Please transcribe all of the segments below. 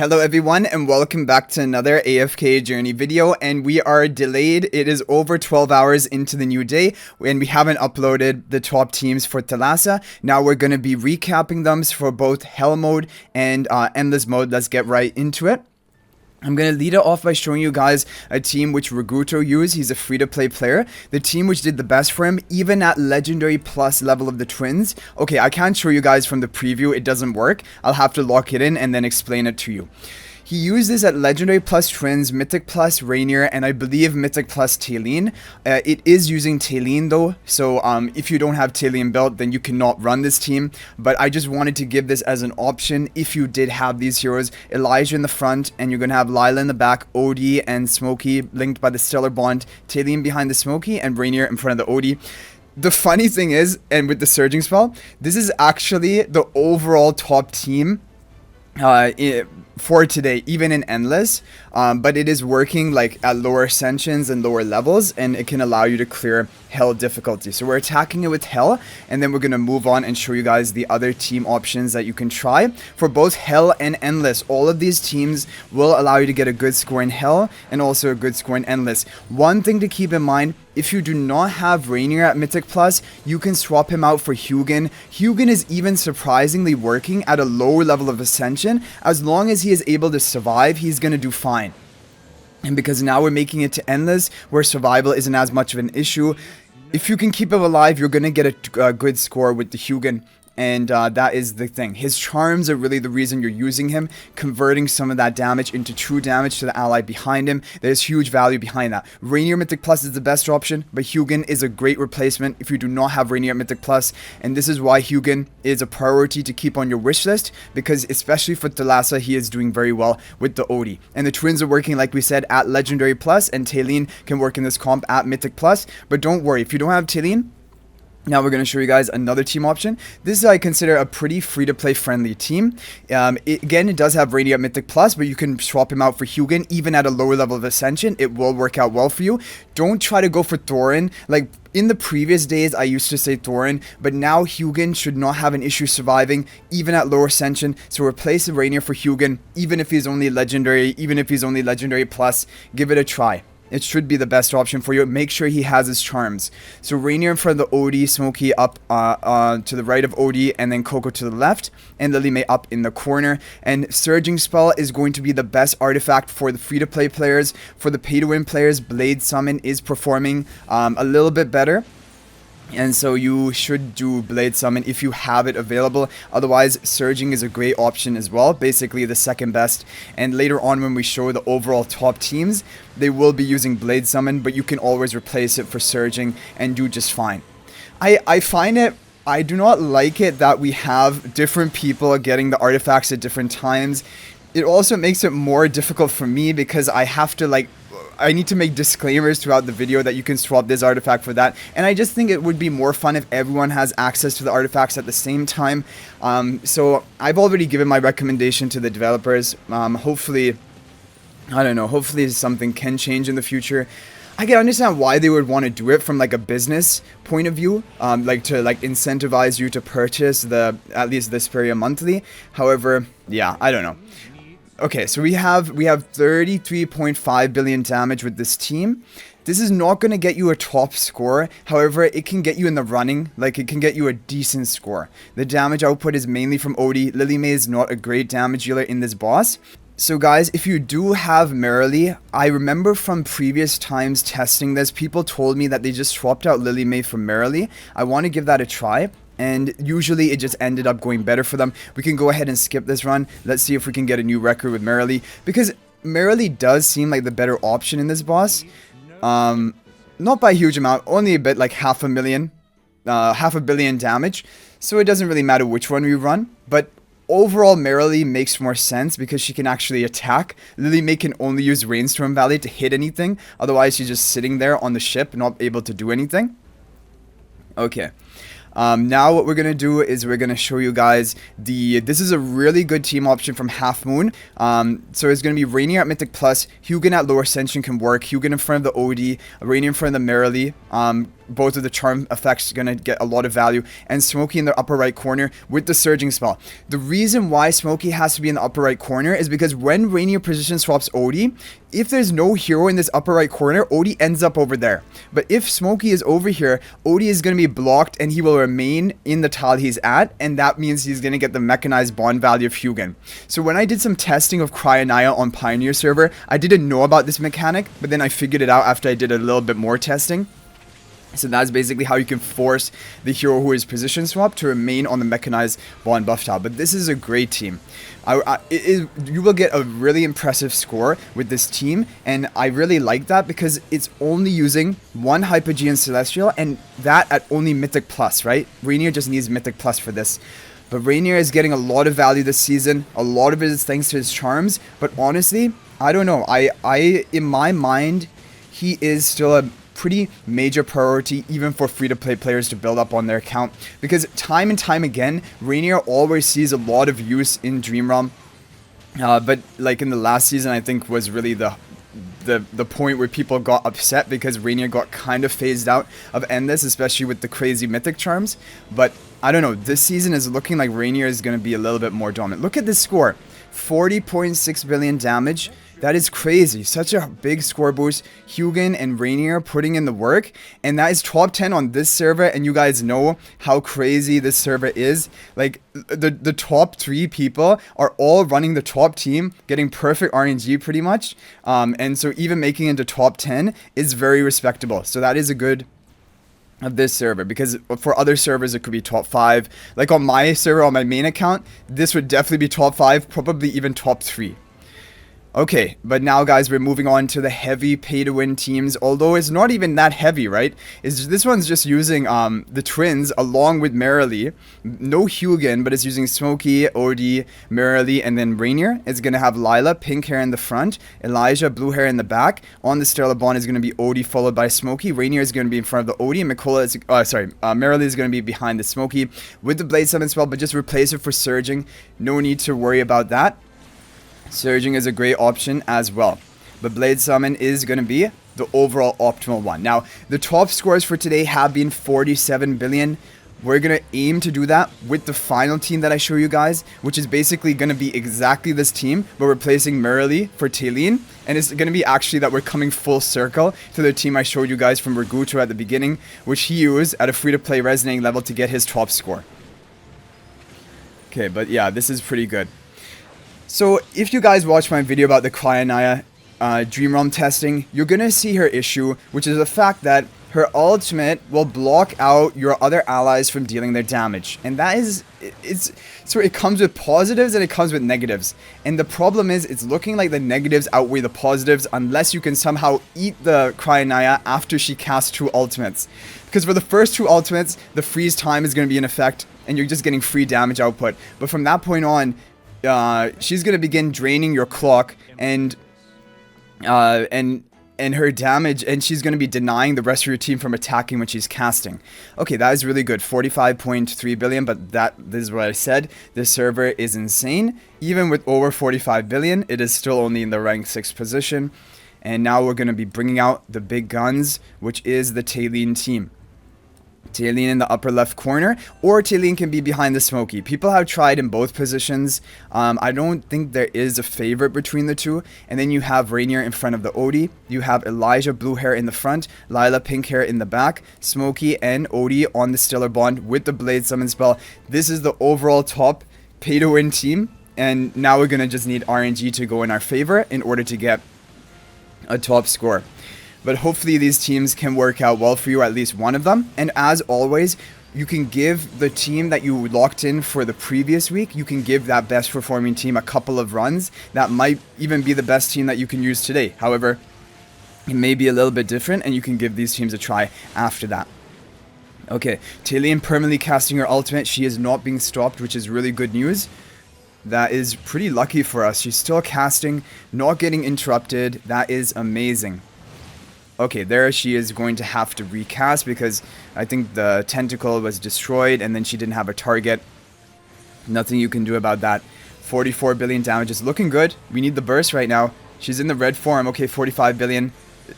Hello everyone and welcome back to another AFK journey video, and we are delayed. It is over 12 hours into the new day and we haven't uploaded the top teams for Thalassa. Now we're going to be recapping them for both Hell mode and Endless mode. Let's get right into it. I'm going to lead it off by showing you guys a team which Raguto used. He's a free-to-play player. The team which did the best for him, even at Legendary Plus level of the Twins. Okay, I can't show you guys from the preview. It doesn't work. I'll have to lock it in and then explain it to you. He used this at Legendary Plus Twins, Mythic Plus Reinier, and I believe Mythic Plus Talene. It is using Talene though, so if you don't have Talene built, then you cannot run this team. But I just wanted to give this as an option if you did have these heroes. Elijah in the front, and you're going to have Lila in the back, Odie and Smokey linked by the Stellar Bond, Talene behind the Smokey, and Reinier in front of the Odie. The funny thing is, and with the Surging spell, this is actually the overall top team for today, even in Endless, but it is working like at lower ascensions and lower levels, and it can allow you to clear Hell difficulty. So we're attacking it with Hell, and then we're going to move on and show you guys the other team options that you can try for both Hell and Endless. All of these teams will allow you to get a good score in Hell and also a good score in Endless. One thing to keep in mind, if you do not have Reinier at Mythic Plus, you can swap him out for Hugin. Hugin is even surprisingly working at a lower level of Ascension. As long as he is able to survive, he's going to do fine. And because now we're making it to Endless, where survival isn't as much of an issue, if you can keep him alive, you're going to get a good score with the Hugin. And that is the thing. His charms are really the reason you're using him, converting some of that damage into true damage to the ally behind him. There's huge value behind that. Reinier Mythic Plus is the best option, but Hugin is a great replacement if you do not have Reinier Mythic Plus. And this is why Hugin is a priority to keep on your wish list, because especially for Thalassa, he is doing very well with the Odie. And the twins are working, like we said, at Legendary Plus, and Talene can work in this comp at Mythic Plus. But don't worry, if you don't have Talene, now we're going to show you guys another team option. This is, I consider, a pretty free-to-play friendly team. It does have Reinier at Mythic Plus, but you can swap him out for Hugin, even at a lower level of Ascension. It will work out well for you. Don't try to go for Thorin. Like, in the previous days, I used to say Thorin, but now Hugin should not have an issue surviving, even at lower Ascension. So replace the Reinier for Hugin, even if he's only Legendary, even if he's only Legendary Plus. Give it a try. It should be the best option for you. Make sure he has his charms. So Reinier in front of the Odie, Smokey up to the right of Odie, and then Coco to the left, and Lily May up in the corner. And Surging Spell is going to be the best artifact for the free-to-play players. For the pay-to-win players, Blade Summon is performing a little bit better. And so you should do Blade Summon if you have it available. Otherwise, Surging is a great option as well. Basically the second best. And later on when we show the overall top teams, they will be using Blade Summon, but you can always replace it for Surging and do just fine. I find it, I do not like it that we have different people getting the artifacts at different times. It also makes it more difficult for me because I have to I need to make disclaimers throughout the video that you can swap this artifact for that, and I just think it would be more fun if everyone has access to the artifacts at the same time. So I've already given my recommendation to the developers. Hopefully, I don't know, hopefully something can change in the future. I can understand why they would want to do it from like a business point of view, to incentivize you to purchase at least the Speria monthly. However, yeah, I don't know. Okay, so we have 33.5 billion damage with this team. This is not going to get you a top score. However, it can get you in the running. Like, it can get you a decent score. The damage output is mainly from Odie. Lily May is not a great damage dealer in this boss. So guys, if you do have Marilee, I remember from previous times testing this, people told me that they just swapped out Lily May for Marilee. I want to give that a try. And usually it just ended up going better for them. We can go ahead and skip this run. Let's see if we can get a new record with Marilee, because Marilee does seem like the better option in this boss. Not by a huge amount, only a bit, like half a billion damage. So it doesn't really matter which one we run. But overall, Marilee makes more sense because she can actually attack. Lily May can only use Rainstorm Valley to hit anything. Otherwise, she's just sitting there on the ship, not able to do anything. Okay. Now what we're going to do is we're going to show you guys this is a really good team option from Half Moon. So it's going to be Reinier at Mythic Plus, Hugin at lower Ascension can work, Hugin in front of the Odie, Reinier in front of the Marilee. both of the charm effects going to get a lot of value. And Smokey in the upper right corner with the surging spell. The reason why Smokey has to be in the upper right corner is because when Reinier position swaps Odie, if there's no hero in this upper right corner, Odie ends up over there. But if Smokey is over here, Odie is going to be blocked and he will remain in the tile he's at, and that means he's going to get the mechanized bond value of Hugin. So when I did some testing of Cryonaya on Pioneer server, I didn't know about this mechanic, but then I figured it out after I did a little bit more testing. So that's basically how you can force the hero who is position swapped to remain on the mechanized bond buff tile. But this is a great team. You will get a really impressive score with this team, and I really like that because it's only using one Hypogean Celestial, and that at only Mythic Plus, right? Reinier just needs Mythic Plus for this. But Reinier is getting a lot of value this season. A lot of it is thanks to his charms. But honestly, I don't know. In my mind, he is still a pretty major priority even for free-to-play players to build up on their account, because time and time again Reinier always sees a lot of use in Dream Realm, but like in the last season I think was really the point where people got upset because Reinier got kind of phased out of Endless, especially with the crazy mythic charms. But I don't know, this season is looking like Reinier is going to be a little bit more dominant. Look at this score, 40.6 billion damage. That is crazy. Such a big score boost. Hugin and Reinier putting in the work. And that is top 10 on this server. And you guys know how crazy this server is. Like, the top 3 people are all running the top team, getting perfect RNG pretty much. And so even making it into top 10 is very respectable. So that is a good of this server, because for other servers it could be top 5. Like on my server, on my main account, this would definitely be top 5, probably even top 3. Okay, but now guys, we're moving on to the heavy pay-to-win teams, although it's not even that heavy, right? This one's just using the twins along with Marilee. No Hugin, but it's using Smokey, Odie, Marilee, and then Reinier. It's going to have Lila, pink hair in the front, Elijah, blue hair in the back. On the Stellar Bond is going to be Odie followed by Smokey. Reinier is going to be in front of the Odie, and Marilee is going to be behind the Smokey with the Blade Summon spell, but just replace it for Surging. No need to worry about that. Surging is a great option as well, but Blade Summon is going to be the overall optimal one. Now, the top scores for today have been 47 billion. We're going to aim to do that with the final team that I show you guys, which is basically going to be exactly this team, but replacing Marilee for Talene. And it's going to be actually that we're coming full circle to the team I showed you guys from Raguto at the beginning, which he used at a free-to-play resonating level to get his top score. Okay, but yeah, this is pretty good. So, if you guys watch my video about the Cryonaya Dream Realm testing, you're going to see her issue, which is the fact that her ultimate will block out your other allies from dealing their damage. And that is, so it comes with positives and it comes with negatives. And the problem is, it's looking like the negatives outweigh the positives unless you can somehow eat the Cryonaya after she casts 2 ultimates. Because for the first 2 ultimates, the freeze time is going to be in effect, and you're just getting free damage output. But from that point on, she's gonna begin draining your clock and her damage, and she's gonna be denying the rest of your team from attacking when she's casting. Okay, that is really good. 45.3 billion, but this is what I said. This server is insane. Even with over 45 billion, it is still only in the rank 6 position. And now we're gonna be bringing out the big guns, which is the Talene team. Talene in the upper left corner, or Talene can be behind the Smokey. People have tried in both positions. I don't think there is a favorite between the two. And then you have Reinier in front of the Odie. You have Elijah, blue hair in the front, Lila, pink hair in the back, Smokey and Odie on the Stellar Bond with the Blade Summon spell. This is the overall top pay-to-win team. And now we're going to just need RNG to go in our favor in order to get a top score. But hopefully these teams can work out well for you, at least one of them. And as always, you can give the team that you locked in for the previous week, you can give that best performing team a couple of runs. That might even be the best team that you can use today. However, it may be a little bit different, and you can give these teams a try after that. Okay, Talene permanently casting her ultimate. She is not being stopped, which is really good news. That is pretty lucky for us. She's still casting, not getting interrupted. That is amazing. Okay, there she is going to have to recast because I think the tentacle was destroyed and then she didn't have a target. Nothing you can do about that. 44 billion damage is looking good. We need the burst right now. She's in the red form. Okay, 45 billion.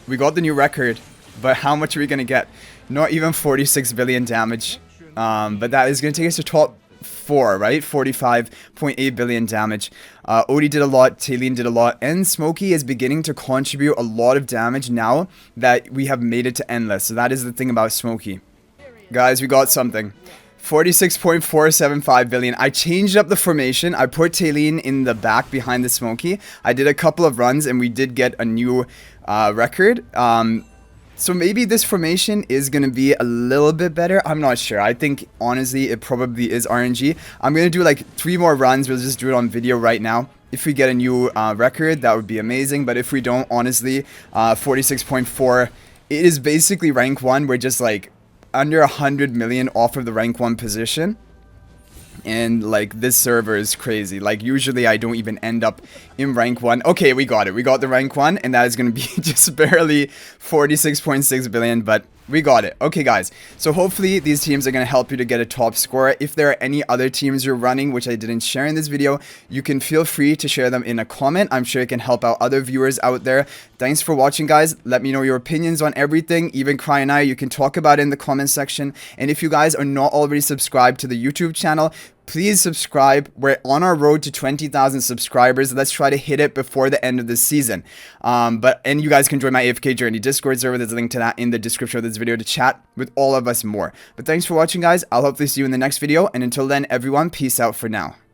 We got the new record, but how much are we going to get? Not even 46 billion damage. But that is going to take us to top 4, right? 45.8 billion damage. Odie did a lot, Talene did a lot, and Smokey is beginning to contribute a lot of damage now that we have made it to Endless. So that is the thing about Smokey. Guys, we got something. 46.475 billion. I changed up the formation. I put Talene in the back behind the Smokey. I did a couple of runs and we did get a new record. So maybe this formation is going to be a little bit better. I'm not sure. I think, honestly, it probably is RNG. I'm going to do like 3 more runs. We'll just do it on video right now. If we get a new record, that would be amazing. But if we don't, honestly, 46.4, it is basically rank 1. We're just like under 100 million off of the rank 1 position. And like this server is crazy. Like usually I don't even end up in rank 1. Okay, we got it. We got the rank 1 and that is going to be just barely 46.6 billion, but we got it. Okay, guys. So hopefully these teams are going to help you to get a top score. If there are any other teams you're running which I didn't share in this video, you can feel free to share them in a comment. I'm sure it can help out other viewers out there. Thanks for watching, guys. Let me know your opinions on everything. Even Cry and I, you can talk about it in the comment section. And if you guys are not already subscribed to the YouTube channel, please subscribe. We're on our road to 20,000 subscribers. Let's try to hit it before the end of the season. And you guys can join my AFK Journey Discord server. There's a link to that in the description of this video to chat with all of us more. But thanks for watching, guys. I'll hopefully see you in the next video. And until then, everyone, peace out for now.